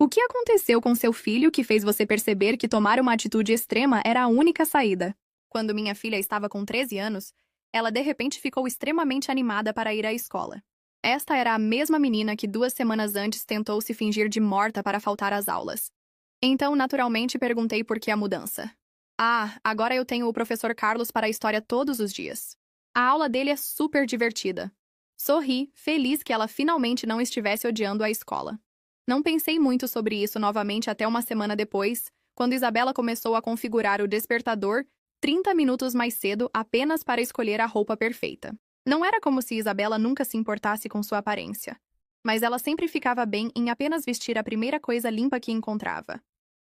O que aconteceu com seu filho que fez você perceber que tomar uma atitude extrema era a única saída? Quando minha filha estava com 13 anos, ela de repente ficou extremamente animada para ir à escola. Esta era a mesma menina que 2 semanas antes tentou se fingir de morta para faltar às aulas. Então, naturalmente, perguntei por que a mudança. Ah, agora eu tenho o professor Carlos para a história todos os dias. A aula dele é super divertida. Sorri, feliz que ela finalmente não estivesse odiando a escola. Não pensei muito sobre isso novamente até uma semana depois, quando Isabela começou a configurar o despertador 30 minutos mais cedo apenas para escolher a roupa perfeita. Não era como se Isabela nunca se importasse com sua aparência, mas ela sempre ficava bem em apenas vestir a primeira coisa limpa que encontrava.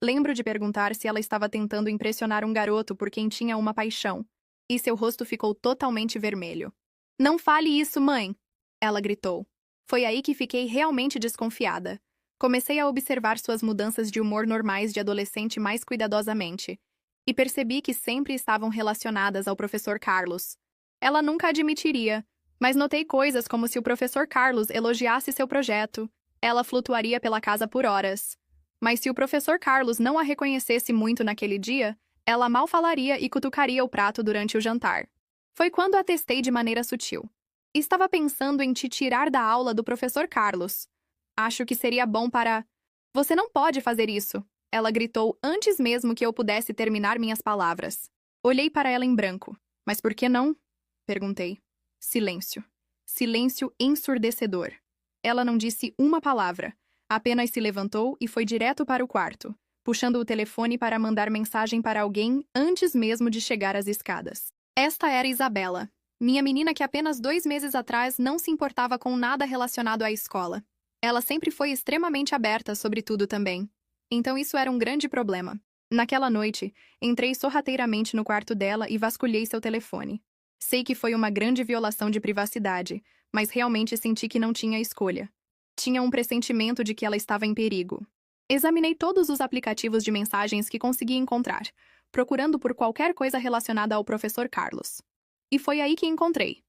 Lembro de perguntar se ela estava tentando impressionar um garoto por quem tinha uma paixão, e seu rosto ficou totalmente vermelho. "Não fale isso, mãe!" ela gritou. Foi aí que fiquei realmente desconfiada. Comecei a observar suas mudanças de humor normais de adolescente mais cuidadosamente, e percebi que sempre estavam relacionadas ao professor Carlos. Ela nunca admitiria, mas notei coisas como se o professor Carlos elogiasse seu projeto, ela flutuaria pela casa por horas. Mas se o professor Carlos não a reconhecesse muito naquele dia, ela mal falaria e cutucaria o prato durante o jantar. Foi quando a testei de maneira sutil. Estava pensando em te tirar da aula do professor Carlos. Acho que seria bom para... Você não pode fazer isso, ela gritou antes mesmo que eu pudesse terminar minhas palavras. Olhei para ela em branco. Mas por que não? Perguntei. Silêncio. Silêncio ensurdecedor. Ela não disse uma palavra. Apenas se levantou e foi direto para o quarto, puxando o telefone para mandar mensagem para alguém antes mesmo de chegar às escadas. Esta era Isabela, minha menina que apenas 2 meses atrás não se importava com nada relacionado à escola. Ela sempre foi extremamente aberta sobre tudo também. Então isso era um grande problema. Naquela noite, entrei sorrateiramente no quarto dela e vasculhei seu telefone. Sei que foi uma grande violação de privacidade, mas realmente senti que não tinha escolha. Tinha um pressentimento de que ela estava em perigo. Examinei todos os aplicativos de mensagens que consegui encontrar, procurando por qualquer coisa relacionada ao professor Carlos. E foi aí que encontrei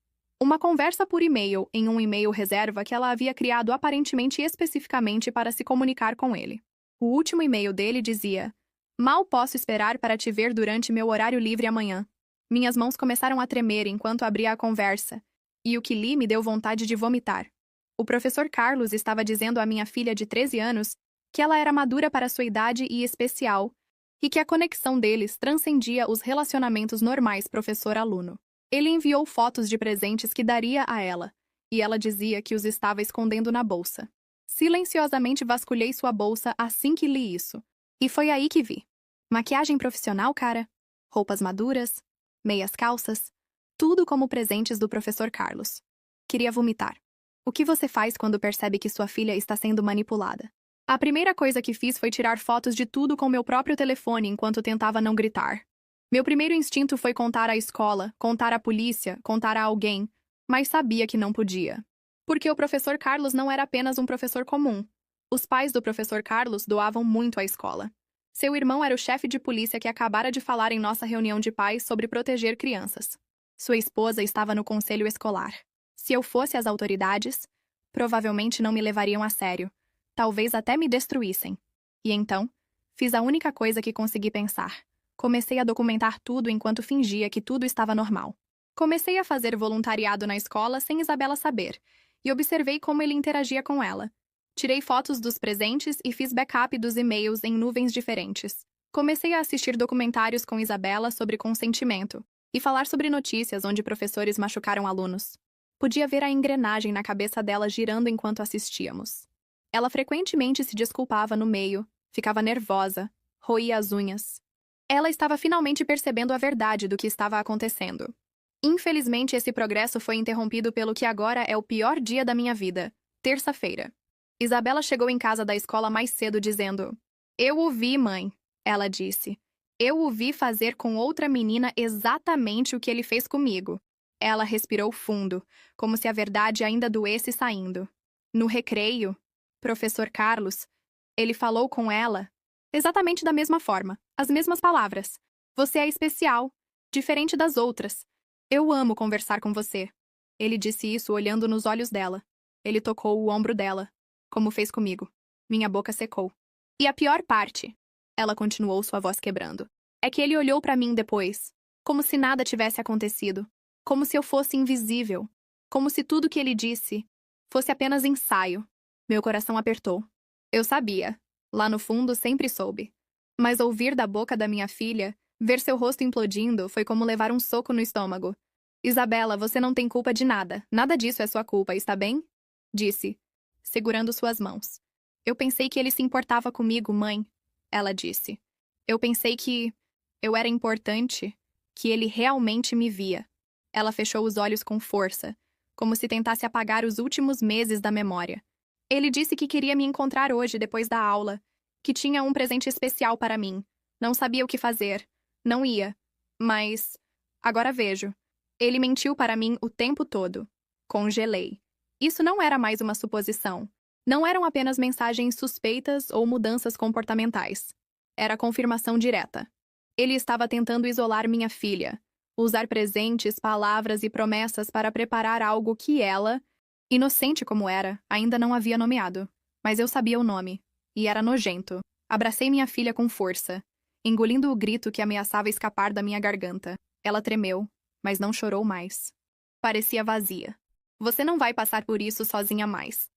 uma conversa por e-mail em um e-mail reserva que ela havia criado aparentemente especificamente para se comunicar com ele. O último e-mail dele dizia: "Mal posso esperar para te ver durante meu horário livre amanhã." Minhas mãos começaram a tremer enquanto abria a conversa, e o que li me deu vontade de vomitar. O professor Carlos estava dizendo à minha filha de 13 anos que ela era madura para sua idade e especial, e que a conexão deles transcendia os relacionamentos normais professor-aluno. Ele enviou fotos de presentes que daria a ela, e ela dizia que os estava escondendo na bolsa. Silenciosamente vasculhei sua bolsa assim que li isso, e foi aí que vi. Maquiagem profissional, cara. Roupas maduras, meias calças, tudo como presentes do professor Carlos. Queria vomitar. O que você faz quando percebe que sua filha está sendo manipulada? A primeira coisa que fiz foi tirar fotos de tudo com meu próprio telefone enquanto tentava não gritar. Meu primeiro instinto foi contar à escola, contar à polícia, contar a alguém, mas sabia que não podia. Porque o professor Carlos não era apenas um professor comum. Os pais do professor Carlos doavam muito à escola. Seu irmão era o chefe de polícia que acabara de falar em nossa reunião de pais sobre proteger crianças. Sua esposa estava no conselho escolar. Se eu fosse às autoridades, provavelmente não me levariam a sério. Talvez até me destruíssem. E então, fiz a única coisa que consegui pensar. Comecei a documentar tudo enquanto fingia que tudo estava normal. Comecei a fazer voluntariado na escola sem Isabela saber, e observei como ele interagia com ela. Tirei fotos dos presentes e fiz backup dos e-mails em nuvens diferentes. Comecei a assistir documentários com Isabela sobre consentimento e falar sobre notícias onde professores machucaram alunos. Podia ver a engrenagem na cabeça dela girando enquanto assistíamos. Ela frequentemente se desculpava no meio, ficava nervosa, roía as unhas. Ela estava finalmente percebendo a verdade do que estava acontecendo. Infelizmente, esse progresso foi interrompido pelo que agora é o pior dia da minha vida, terça-feira. Isabela chegou em casa da escola mais cedo dizendo: "Eu o vi, mãe," ela disse. "Eu o vi fazer com outra menina exatamente o que ele fez comigo." Ela respirou fundo, como se a verdade ainda doesse saindo. No recreio, professor Carlos, ele falou com ela exatamente da mesma forma, as mesmas palavras. "Você é especial, diferente das outras. Eu amo conversar com você." Ele disse isso olhando nos olhos dela. Ele tocou o ombro dela, como fez comigo. Minha boca secou. E a pior parte, ela continuou, sua voz quebrando, é que ele olhou para mim depois, como se nada tivesse acontecido, como se eu fosse invisível, como se tudo que ele disse fosse apenas ensaio. Meu coração apertou. Eu sabia. Lá no fundo sempre soube. Mas ouvir da boca da minha filha, ver seu rosto implodindo, foi como levar um soco no estômago. Isabela, você não tem culpa de nada. Nada disso é sua culpa, está bem? Disse, segurando suas mãos. Eu pensei que ele se importava comigo, mãe. Ela disse. Eu pensei que eu era importante, que ele realmente me via. Ela fechou os olhos com força, como se tentasse apagar os últimos meses da memória. Ele disse que queria me encontrar hoje, depois da aula, que tinha um presente especial para mim. Não sabia o que fazer. Não ia. Mas agora vejo. Ele mentiu para mim o tempo todo. Congelei. Isso não era mais uma suposição. Não eram apenas mensagens suspeitas ou mudanças comportamentais. Era confirmação direta. Ele estava tentando isolar minha filha, usar presentes, palavras e promessas para preparar algo que ela, inocente como era, ainda não havia nomeado. Mas eu sabia o nome. E era nojento. Abracei minha filha com força, engolindo o grito que ameaçava escapar da minha garganta. Ela tremeu, mas não chorou mais. Parecia vazia. Você não vai passar por isso sozinha mais.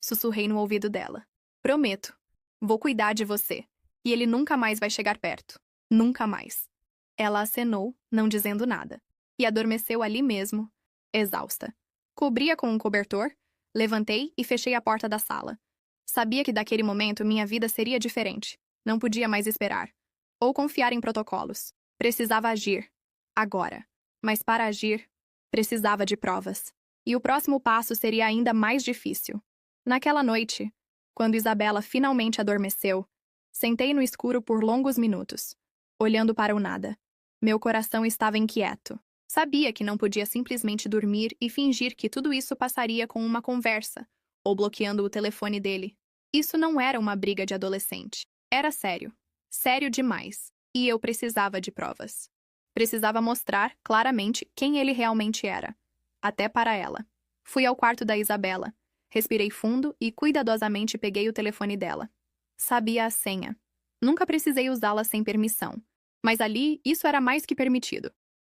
Sussurrei no ouvido dela. Prometo. Vou cuidar de você. E ele nunca mais vai chegar perto. Nunca mais. Ela acenou, não dizendo nada. E adormeceu ali mesmo, exausta. Cobri-a com um cobertor, levantei e fechei a porta da sala. Sabia que daquele momento minha vida seria diferente. Não podia mais esperar. Ou confiar em protocolos. Precisava agir. Agora. Mas para agir, precisava de provas. E o próximo passo seria ainda mais difícil. Naquela noite, quando Isabela finalmente adormeceu, sentei no escuro por longos minutos, olhando para o nada. Meu coração estava inquieto. Sabia que não podia simplesmente dormir e fingir que tudo isso passaria com uma conversa, ou bloqueando o telefone dele. Isso não era uma briga de adolescente. Era sério. Sério demais. E eu precisava de provas. Precisava mostrar claramente quem ele realmente era. Até para ela. Fui ao quarto da Isabela. Respirei fundo e cuidadosamente peguei o telefone dela. Sabia a senha. Nunca precisei usá-la sem permissão. Mas ali, isso era mais que permitido.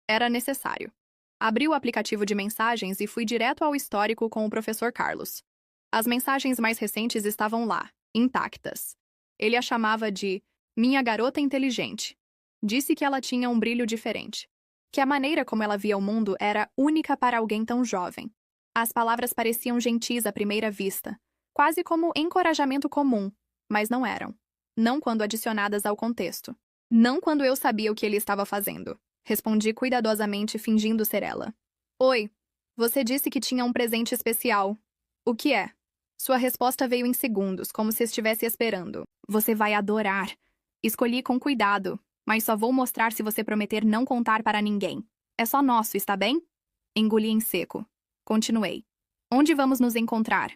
Era necessário. Abri o aplicativo de mensagens e fui direto ao histórico com o professor Carlos. As mensagens mais recentes estavam lá, intactas. Ele a chamava de minha garota inteligente. Disse que ela tinha um brilho diferente. Que a maneira como ela via o mundo era única para alguém tão jovem. As palavras pareciam gentis à primeira vista, quase como encorajamento comum, mas não eram. Não quando adicionadas ao contexto. Não quando eu sabia o que ele estava fazendo. Respondi cuidadosamente, fingindo ser ela. Oi, você disse que tinha um presente especial. O que é? Sua resposta veio em segundos, como se estivesse esperando. Você vai adorar. Escolhi com cuidado, mas só vou mostrar se você prometer não contar para ninguém. É só nosso, está bem? Engoli em seco. Continuei. Onde vamos nos encontrar?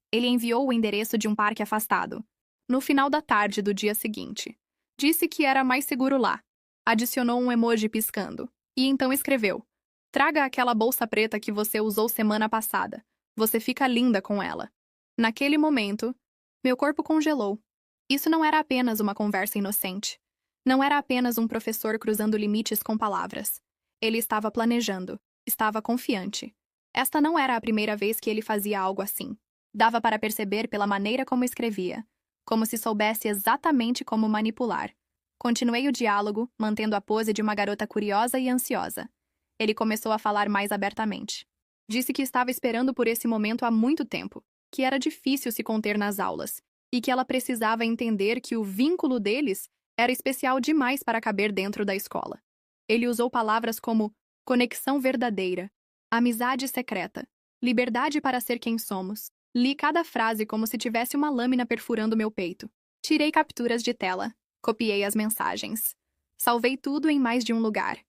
Ele enviou o endereço de um parque afastado. No final da tarde do dia seguinte. Disse que era mais seguro lá. Adicionou um emoji piscando. E então escreveu. Traga aquela bolsa preta que você usou semana passada. Você fica linda com ela. Naquele momento, meu corpo congelou. Isso não era apenas uma conversa inocente. Não era apenas um professor cruzando limites com palavras. Ele estava planejando. Estava confiante. Esta não era a primeira vez que ele fazia algo assim. Dava para perceber pela maneira como escrevia. Como se soubesse exatamente como manipular. Continuei o diálogo, mantendo a pose de uma garota curiosa e ansiosa. Ele começou a falar mais abertamente. Disse que estava esperando por esse momento há muito tempo, que era difícil se conter nas aulas, e que ela precisava entender que o vínculo deles era especial demais para caber dentro da escola. Ele usou palavras como conexão verdadeira, amizade secreta, liberdade para ser quem somos. Li cada frase como se tivesse uma lâmina perfurando meu peito. Tirei capturas de tela. Copiei as mensagens. Salvei tudo em mais de um lugar.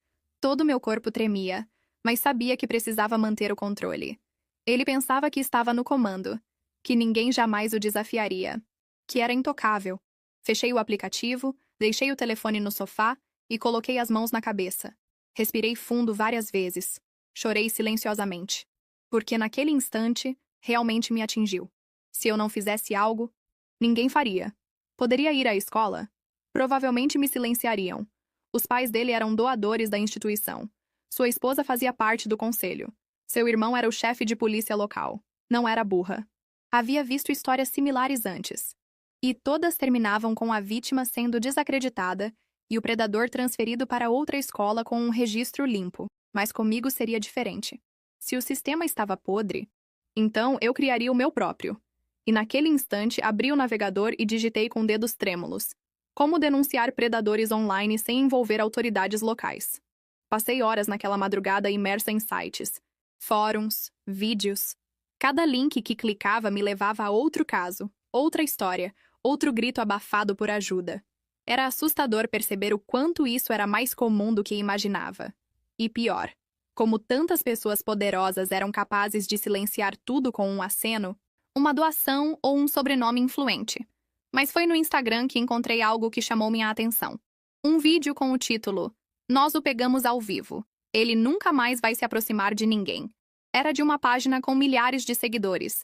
Todo meu corpo tremia, mas sabia que precisava manter o controle. Ele pensava que estava no comando, que ninguém jamais o desafiaria, que era intocável. Fechei o aplicativo, deixei o telefone no sofá e coloquei as mãos na cabeça. Respirei fundo várias vezes. Chorei silenciosamente. Porque naquele instante, realmente me atingiu. Se eu não fizesse algo, ninguém faria. Poderia ir à escola? Provavelmente me silenciariam. Os pais dele eram doadores da instituição. Sua esposa fazia parte do conselho. Seu irmão era o chefe de polícia local. Não era burra. Havia visto histórias similares antes. E todas terminavam com a vítima sendo desacreditada e o predador transferido para outra escola com um registro limpo. Mas comigo seria diferente. Se o sistema estava podre, então eu criaria o meu próprio. E naquele instante abri o navegador e digitei com dedos trêmulos: como denunciar predadores online sem envolver autoridades locais. Passei horas naquela madrugada imersa em sites, fóruns, vídeos. Cada link que clicava me levava a outro caso, outra história, outro grito abafado por ajuda. Era assustador perceber o quanto isso era mais comum do que imaginava. E pior, como tantas pessoas poderosas eram capazes de silenciar tudo com um aceno, uma doação ou um sobrenome influente. Mas foi no Instagram que encontrei algo que chamou minha atenção. Um vídeo com o título "Nós o pegamos ao vivo. Ele nunca mais vai se aproximar de ninguém." Era de uma página com milhares de seguidores,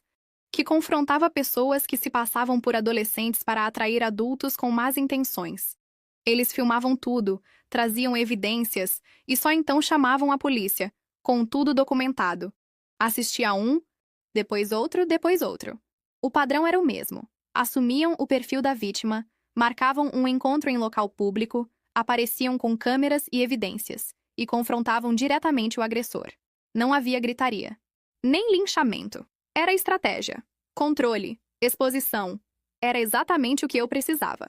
que confrontava pessoas que se passavam por adolescentes para atrair adultos com más intenções. Eles filmavam tudo, traziam evidências e só então chamavam a polícia, com tudo documentado. Assistia um, depois outro, depois outro. O padrão era o mesmo. Assumiam o perfil da vítima, marcavam um encontro em local público, apareciam com câmeras e evidências, e confrontavam diretamente o agressor. Não havia gritaria. Nem linchamento. Era estratégia. Controle. Exposição. Era exatamente o que eu precisava.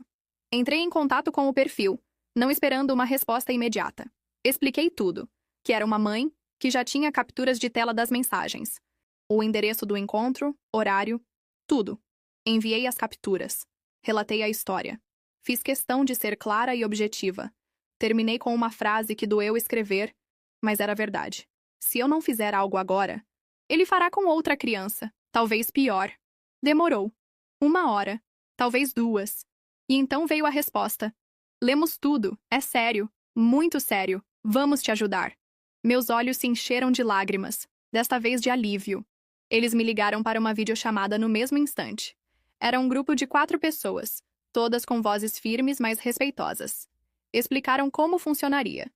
Entrei em contato com o perfil, não esperando uma resposta imediata. Expliquei tudo. Que era uma mãe, que já tinha capturas de tela das mensagens. O endereço do encontro, horário, tudo. Enviei as capturas. Relatei a história. Fiz questão de ser clara e objetiva. Terminei com uma frase que doeu escrever, mas era verdade. Se eu não fizer algo agora, ele fará com outra criança, talvez pior. Demorou. 1 hora, talvez 2. E então veio a resposta. Lemos tudo, é sério, muito sério, vamos te ajudar. Meus olhos se encheram de lágrimas, desta vez de alívio. Eles me ligaram para uma videochamada no mesmo instante. Era um grupo de 4 pessoas, todas com vozes firmes, mas respeitosas. Explicaram como funcionaria.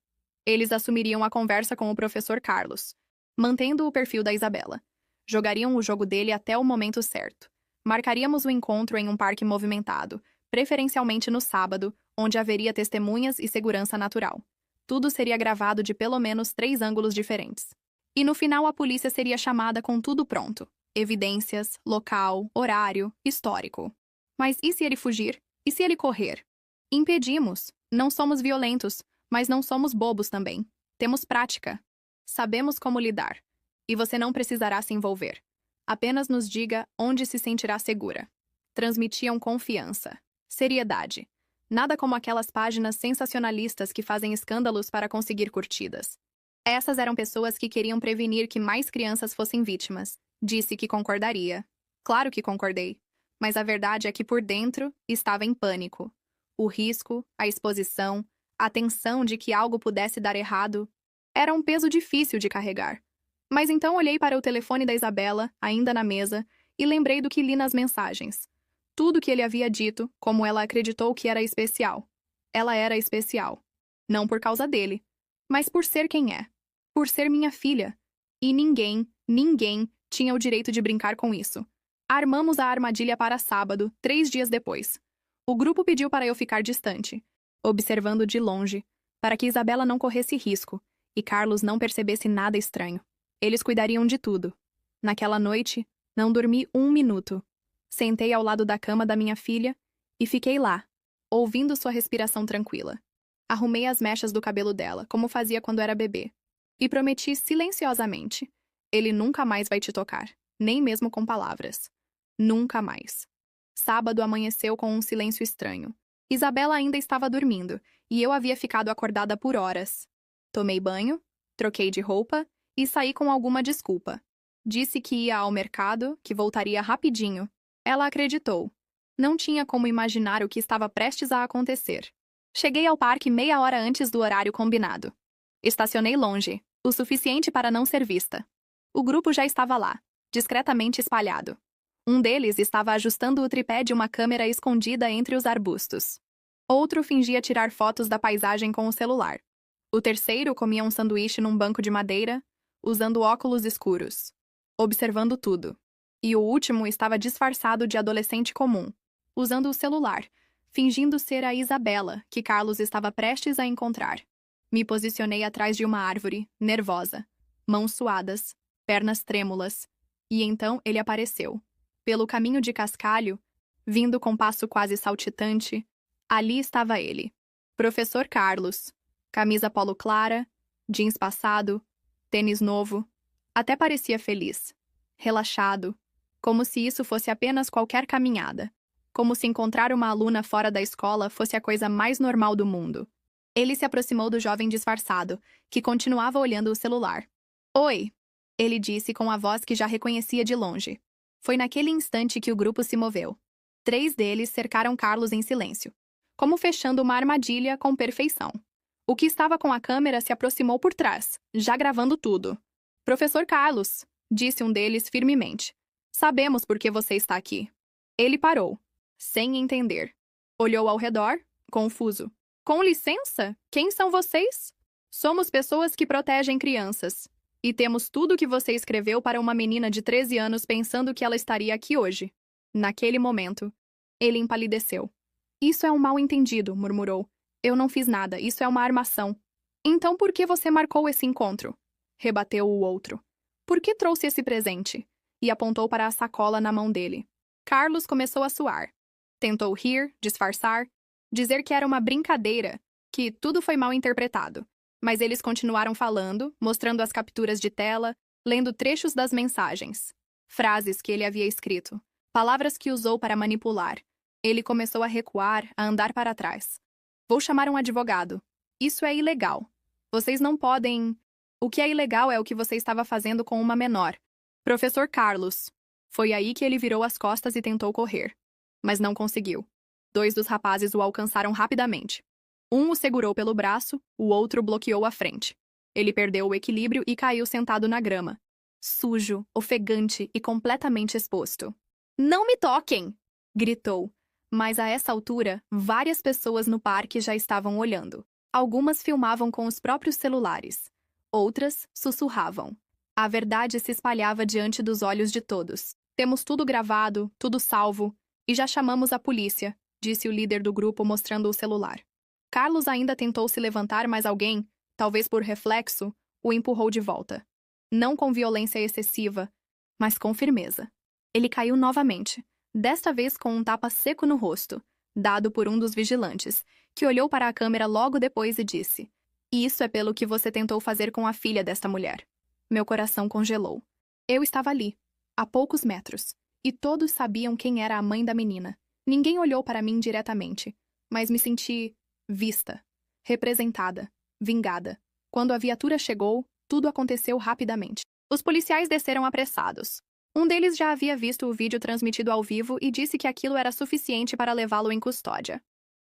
Eles assumiriam a conversa com o professor Carlos, mantendo o perfil da Isabela. Jogariam o jogo dele até o momento certo. Marcaríamos o encontro em um parque movimentado, preferencialmente no sábado, onde haveria testemunhas e segurança natural. Tudo seria gravado de pelo menos 3 ângulos diferentes. E no final a polícia seria chamada com tudo pronto. Evidências, local, horário, histórico. Mas e se ele fugir? E se ele correr? Impedimos. Não somos violentos, mas não somos bobos também. Temos prática. Sabemos como lidar. E você não precisará se envolver. Apenas nos diga onde se sentirá segura. Transmitiam confiança. Seriedade. Nada como aquelas páginas sensacionalistas que fazem escândalos para conseguir curtidas. Essas eram pessoas que queriam prevenir que mais crianças fossem vítimas. Disse que concordaria. Claro que concordei. Mas a verdade é que por dentro estava em pânico. O risco, a exposição, a tensão de que algo pudesse dar errado era um peso difícil de carregar. Mas então olhei para o telefone da Isabela, ainda na mesa, e lembrei do que li nas mensagens. Tudo que ele havia dito, como ela acreditou que era especial. Ela era especial. Não por causa dele, mas por ser quem é. Por ser minha filha. E ninguém tinha o direito de brincar com isso. Armamos a armadilha para sábado, 3 dias depois. O grupo pediu para eu ficar distante, observando de longe, para que Isabela não corresse risco e Carlos não percebesse nada estranho. Eles cuidariam de tudo. Naquela noite, não dormi 1 minuto. Sentei ao lado da cama da minha filha e fiquei lá, ouvindo sua respiração tranquila. Arrumei as mechas do cabelo dela, como fazia quando era bebê, e prometi silenciosamente: ele nunca mais vai te tocar, nem mesmo com palavras. Nunca mais. Sábado amanheceu com um silêncio estranho. Isabela ainda estava dormindo, e eu havia ficado acordada por horas. Tomei banho, troquei de roupa e saí com alguma desculpa. Disse que ia ao mercado, que voltaria rapidinho. Ela acreditou. Não tinha como imaginar o que estava prestes a acontecer. Cheguei ao parque meia hora antes do horário combinado. Estacionei longe, o suficiente para não ser vista. O grupo já estava lá, discretamente espalhado. Um deles estava ajustando o tripé de uma câmera escondida entre os arbustos. Outro fingia tirar fotos da paisagem com o celular. O terceiro comia um sanduíche num banco de madeira, usando óculos escuros, observando tudo. E o último estava disfarçado de adolescente comum, usando o celular, fingindo ser a Isabela, que Carlos estava prestes a encontrar. Me posicionei atrás de uma árvore, nervosa, mãos suadas, pernas trêmulas, e então ele apareceu. Pelo caminho de cascalho, vindo com passo quase saltitante, ali estava ele. Professor Carlos. Camisa polo clara, jeans passado, tênis novo. Até parecia feliz. Relaxado. Como se isso fosse apenas qualquer caminhada. Como se encontrar uma aluna fora da escola fosse a coisa mais normal do mundo. Ele se aproximou do jovem disfarçado, que continuava olhando o celular. Oi! Ele disse com a voz que já reconhecia de longe. Foi naquele instante que o grupo se moveu. 3 deles cercaram Carlos em silêncio, como fechando uma armadilha com perfeição. O que estava com a câmera se aproximou por trás, já gravando tudo. Professor Carlos, disse um deles firmemente. Sabemos por que você está aqui. Ele parou, sem entender. Olhou ao redor, confuso. Com licença, quem são vocês? Somos pessoas que protegem crianças. E temos tudo o que você escreveu para uma menina de 13 anos pensando que ela estaria aqui hoje. Naquele momento, ele empalideceu. Isso é um mal-entendido, murmurou. Eu não fiz nada, isso é uma armação. Então por que você marcou esse encontro? Rebateu o outro. Por que trouxe esse presente? E apontou para a sacola na mão dele. Carlos começou a suar. Tentou rir, disfarçar, dizer que era uma brincadeira, que tudo foi mal interpretado. Mas eles continuaram falando, mostrando as capturas de tela, lendo trechos das mensagens. Frases que ele havia escrito. Palavras que usou para manipular. Ele começou a recuar, a andar para trás. Vou chamar um advogado. Isso é ilegal. Vocês não podem... O que é ilegal é o que você estava fazendo com uma menor. Professor Carlos. Foi aí que ele virou as costas e tentou correr. Mas não conseguiu. 2 dos rapazes o alcançaram rapidamente. Um o segurou pelo braço, o outro bloqueou a frente. Ele perdeu o equilíbrio e caiu sentado na grama. Sujo, ofegante e completamente exposto. Não me toquem! Gritou. Mas a essa altura, várias pessoas no parque já estavam olhando. Algumas filmavam com os próprios celulares. Outras sussurravam. A verdade se espalhava diante dos olhos de todos. Temos tudo gravado, tudo salvo, e já chamamos a polícia, disse o líder do grupo mostrando o celular. Carlos ainda tentou se levantar, mas alguém, talvez por reflexo, o empurrou de volta. Não com violência excessiva, mas com firmeza. Ele caiu novamente. Desta vez com um tapa seco no rosto, dado por um dos vigilantes, que olhou para a câmera logo depois e disse: Isso é pelo que você tentou fazer com a filha desta mulher. Meu coração congelou. Eu estava ali, a poucos metros, e todos sabiam quem era a mãe da menina. Ninguém olhou para mim diretamente, mas me senti vista, representada, vingada. Quando a viatura chegou, tudo aconteceu rapidamente. Os policiais desceram apressados. Um deles já havia visto o vídeo transmitido ao vivo e disse que aquilo era suficiente para levá-lo em custódia.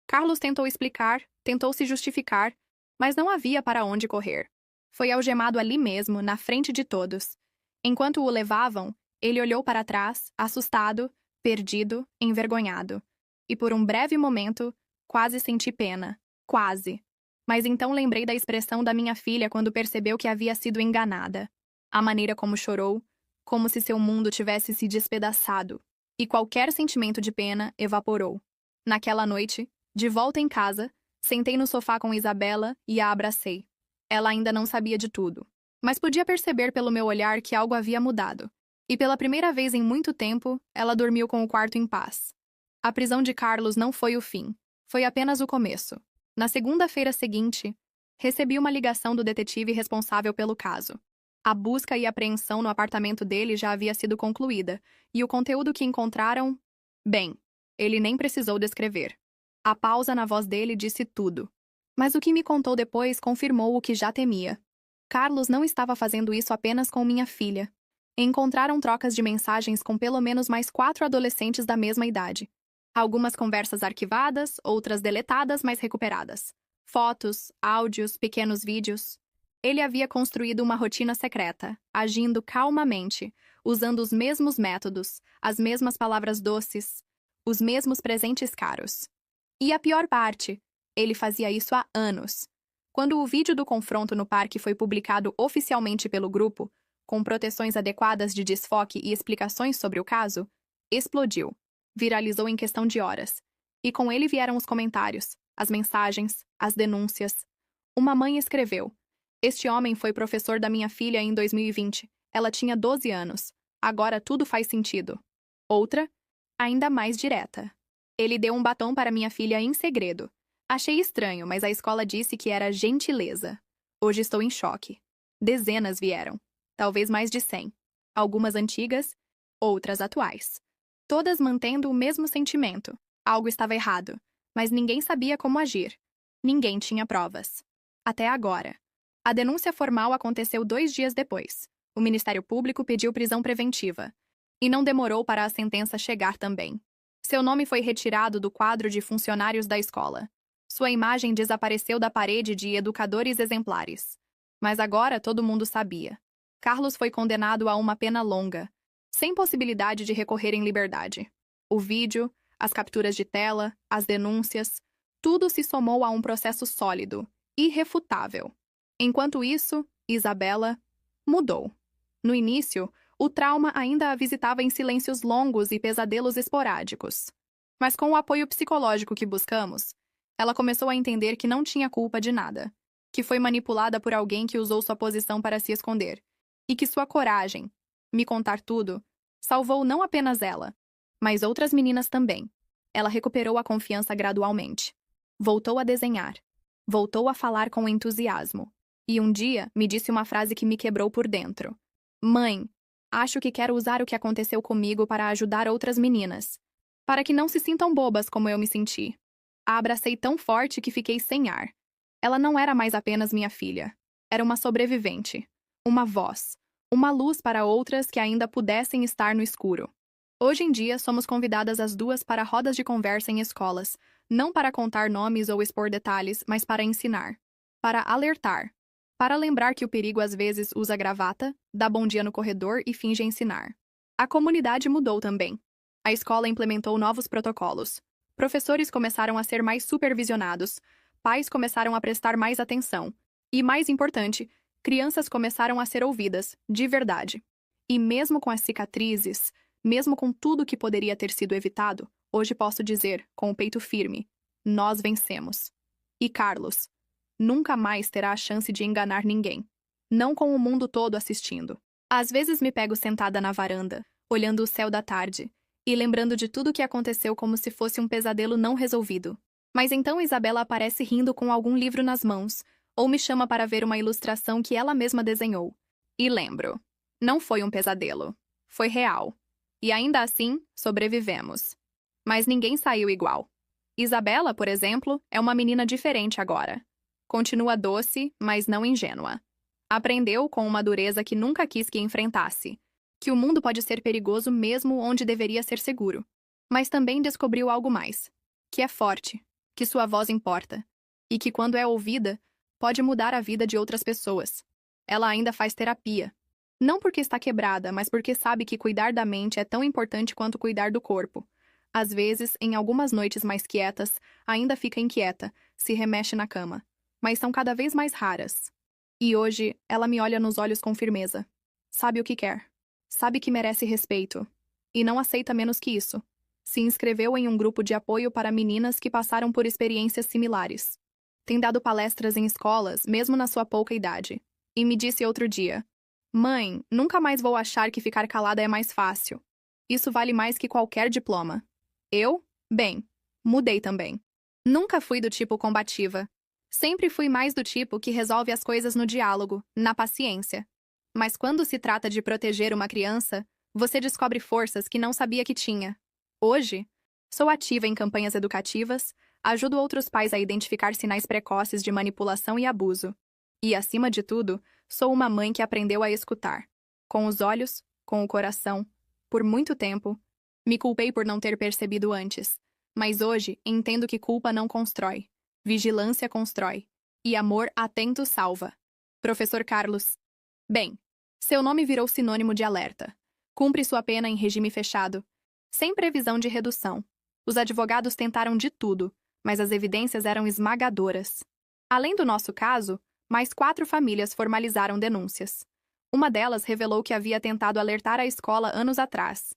Carlos tentou explicar, tentou se justificar, mas não havia para onde correr. Foi algemado ali mesmo, na frente de todos. Enquanto o levavam, ele olhou para trás, assustado, perdido, envergonhado. E por um breve momento, quase senti pena. Quase. Mas então lembrei da expressão da minha filha quando percebeu que havia sido enganada. A maneira como chorou, como se seu mundo tivesse se despedaçado, e qualquer sentimento de pena evaporou. Naquela noite, de volta em casa, sentei no sofá com Isabela e a abracei. Ela ainda não sabia de tudo, mas podia perceber pelo meu olhar que algo havia mudado. E pela primeira vez em muito tempo, ela dormiu com o quarto em paz. A prisão de Carlos não foi o fim, foi apenas o começo. Na segunda-feira seguinte, recebi uma ligação do detetive responsável pelo caso. A busca e apreensão no apartamento dele já havia sido concluída, e o conteúdo que encontraram... Bem, ele nem precisou descrever. A pausa na voz dele disse tudo. Mas o que me contou depois confirmou o que já temia. Carlos não estava fazendo isso apenas com minha filha. Encontraram trocas de mensagens com pelo menos mais 4 adolescentes da mesma idade. Algumas conversas arquivadas, outras deletadas, mas recuperadas. Fotos, áudios, pequenos vídeos... Ele havia construído uma rotina secreta, agindo calmamente, usando os mesmos métodos, as mesmas palavras doces, os mesmos presentes caros. E a pior parte, ele fazia isso há anos. Quando o vídeo do confronto no parque foi publicado oficialmente pelo grupo, com proteções adequadas de desfoque e explicações sobre o caso, explodiu. Viralizou em questão de horas. E com ele vieram os comentários, as mensagens, as denúncias. Uma mãe escreveu: "Este homem foi professor da minha filha em 2020. Ela tinha 12 anos. Agora tudo faz sentido." Outra, ainda mais direta: "Ele deu um batom para minha filha em segredo. Achei estranho, mas a escola disse que era gentileza. Hoje estou em choque." Dezenas vieram. Talvez mais de 100. Algumas antigas, outras atuais. Todas mantendo o mesmo sentimento. Algo estava errado, mas ninguém sabia como agir. Ninguém tinha provas. Até agora. A denúncia formal aconteceu 2 dias depois. O Ministério Público pediu prisão preventiva. E não demorou para a sentença chegar também. Seu nome foi retirado do quadro de funcionários da escola. Sua imagem desapareceu da parede de educadores exemplares. Mas agora todo mundo sabia. Carlos foi condenado a uma pena longa, sem possibilidade de recorrer em liberdade. O vídeo, as capturas de tela, as denúncias, tudo se somou a um processo sólido, irrefutável. Enquanto isso, Isabela mudou. No início, o trauma ainda a visitava em silêncios longos e pesadelos esporádicos. Mas com o apoio psicológico que buscamos, ela começou a entender que não tinha culpa de nada, que foi manipulada por alguém que usou sua posição para se esconder, e que sua coragem, me contar tudo, salvou não apenas ela, mas outras meninas também. Ela recuperou a confiança gradualmente. Voltou a desenhar. Voltou a falar com entusiasmo. E um dia me disse uma frase que me quebrou por dentro. "Mãe, acho que quero usar o que aconteceu comigo para ajudar outras meninas. Para que não se sintam bobas como eu me senti." A abracei tão forte que fiquei sem ar. Ela não era mais apenas minha filha. Era uma sobrevivente. Uma voz. Uma luz para outras que ainda pudessem estar no escuro. Hoje em dia, somos convidadas as duas para rodas de conversa em escolas, não para contar nomes ou expor detalhes, mas para ensinar. Para alertar. Para lembrar que o perigo às vezes usa gravata, dá bom dia no corredor e finge ensinar. A comunidade mudou também. A escola implementou novos protocolos. Professores começaram a ser mais supervisionados. Pais começaram a prestar mais atenção. E, mais importante, crianças começaram a ser ouvidas, de verdade. E mesmo com as cicatrizes, mesmo com tudo que poderia ter sido evitado, hoje posso dizer, com o peito firme, nós vencemos. E Carlos nunca mais terá a chance de enganar ninguém. Não com o mundo todo assistindo. Às vezes me pego sentada na varanda, olhando o céu da tarde, e lembrando de tudo o que aconteceu como se fosse um pesadelo não resolvido. Mas então Isabela aparece rindo com algum livro nas mãos, ou me chama para ver uma ilustração que ela mesma desenhou. E lembro. Não foi um pesadelo. Foi real. E ainda assim, sobrevivemos. Mas ninguém saiu igual. Isabela, por exemplo, é uma menina diferente agora. Continua doce, mas não ingênua. Aprendeu com uma dureza que nunca quis que enfrentasse, que o mundo pode ser perigoso mesmo onde deveria ser seguro. Mas também descobriu algo mais, que é forte, que sua voz importa, e que quando é ouvida, pode mudar a vida de outras pessoas. Ela ainda faz terapia. Não porque está quebrada, mas porque sabe que cuidar da mente é tão importante quanto cuidar do corpo. Às vezes, em algumas noites mais quietas, ainda fica inquieta, se remexe na cama. Mas são cada vez mais raras. E hoje, ela me olha nos olhos com firmeza. Sabe o que quer. Sabe que merece respeito. E não aceita menos que isso. Se inscreveu em um grupo de apoio para meninas que passaram por experiências similares. Tem dado palestras em escolas, mesmo na sua pouca idade. E me disse outro dia: "Mãe, nunca mais vou achar que ficar calada é mais fácil. Isso vale mais que qualquer diploma." Eu? Bem, mudei também. Nunca fui do tipo combativa. Sempre fui mais do tipo que resolve as coisas no diálogo, na paciência. Mas quando se trata de proteger uma criança, você descobre forças que não sabia que tinha. Hoje, sou ativa em campanhas educativas, ajudo outros pais a identificar sinais precoces de manipulação e abuso. E, acima de tudo, sou uma mãe que aprendeu a escutar. Com os olhos, com o coração. Por muito tempo, me culpei por não ter percebido antes. Mas hoje, entendo que culpa não constrói. Vigilância constrói. E amor atento salva. Professor Carlos. Bem, seu nome virou sinônimo de alerta. Cumpre sua pena em regime fechado, sem previsão de redução. Os advogados tentaram de tudo, mas as evidências eram esmagadoras. Além do nosso caso, mais 4 famílias formalizaram denúncias. Uma delas revelou que havia tentado alertar a escola anos atrás,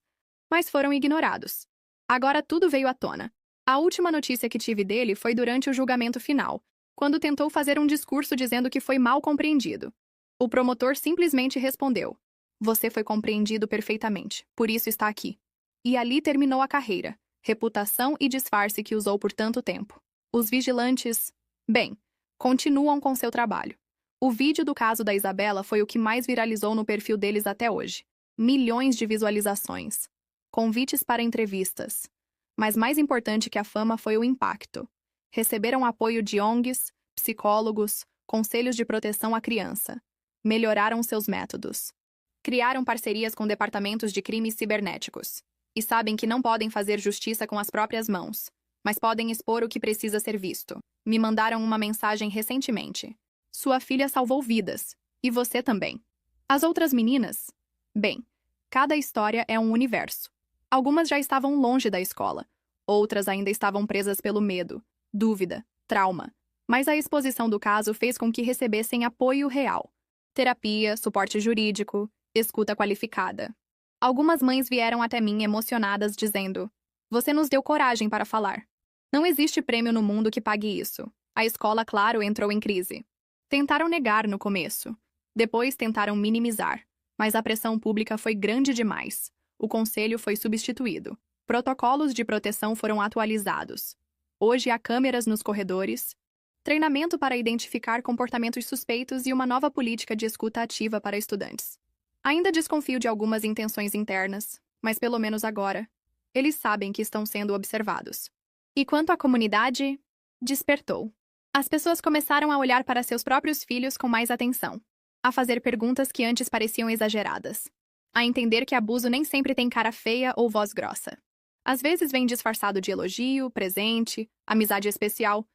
mas foram ignorados. Agora tudo veio à tona. A última notícia que tive dele foi durante o julgamento final, quando tentou fazer um discurso dizendo que foi mal compreendido. O promotor simplesmente respondeu: "Você foi compreendido perfeitamente, por isso está aqui." E ali terminou a carreira, reputação e disfarce que usou por tanto tempo. Os vigilantes, bem, continuam com seu trabalho. O vídeo do caso da Isabela foi o que mais viralizou no perfil deles até hoje. Milhões de visualizações. Convites para entrevistas. Mas mais importante que a fama foi o impacto. Receberam apoio de ONGs, psicólogos, conselhos de proteção à criança. Melhoraram seus métodos. Criaram parcerias com departamentos de crimes cibernéticos. E sabem que não podem fazer justiça com as próprias mãos, mas podem expor o que precisa ser visto. Me mandaram uma mensagem recentemente. Sua filha salvou vidas. E você também. As outras meninas? Bem, cada história é um universo. Algumas já estavam longe da escola. Outras ainda estavam presas pelo medo, dúvida, trauma. Mas a exposição do caso fez com que recebessem apoio real. Terapia, suporte jurídico, escuta qualificada. Algumas mães vieram até mim emocionadas dizendo: "Você nos deu coragem para falar." Não existe prêmio no mundo que pague isso. A escola, claro, entrou em crise. Tentaram negar no começo. Depois tentaram minimizar. Mas a pressão pública foi grande demais. O conselho foi substituído. Protocolos de proteção foram atualizados. Hoje há câmeras nos corredores, treinamento para identificar comportamentos suspeitos e uma nova política de escuta ativa para estudantes. Ainda desconfio de algumas intenções internas, mas pelo menos agora, eles sabem que estão sendo observados. E quanto à comunidade, despertou. As pessoas começaram a olhar para seus próprios filhos com mais atenção, a fazer perguntas que antes pareciam exageradas, a entender que abuso nem sempre tem cara feia ou voz grossa. Às vezes vem disfarçado de elogio, presente, amizade especial,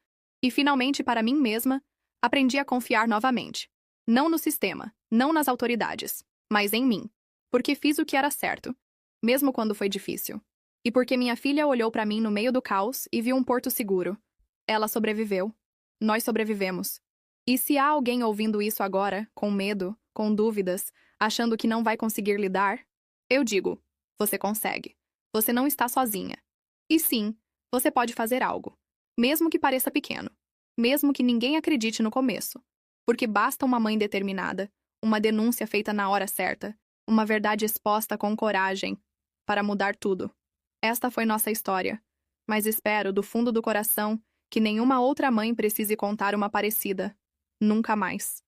e finalmente, para mim mesma, aprendi a confiar novamente. Não no sistema, não nas autoridades, mas em mim. Porque fiz o que era certo, mesmo quando foi difícil. E porque minha filha olhou para mim no meio do caos e viu um porto seguro. Ela sobreviveu. Nós sobrevivemos. E se há alguém ouvindo isso agora, com medo, com dúvidas, achando que não vai conseguir lidar, eu digo: você consegue. Você não está sozinha. E sim, você pode fazer algo. Mesmo que pareça pequeno. Mesmo que ninguém acredite no começo. Porque basta uma mãe determinada, uma denúncia feita na hora certa, uma verdade exposta com coragem, para mudar tudo. Esta foi nossa história. Mas espero, do fundo do coração, que nenhuma outra mãe precise contar uma parecida. Nunca mais.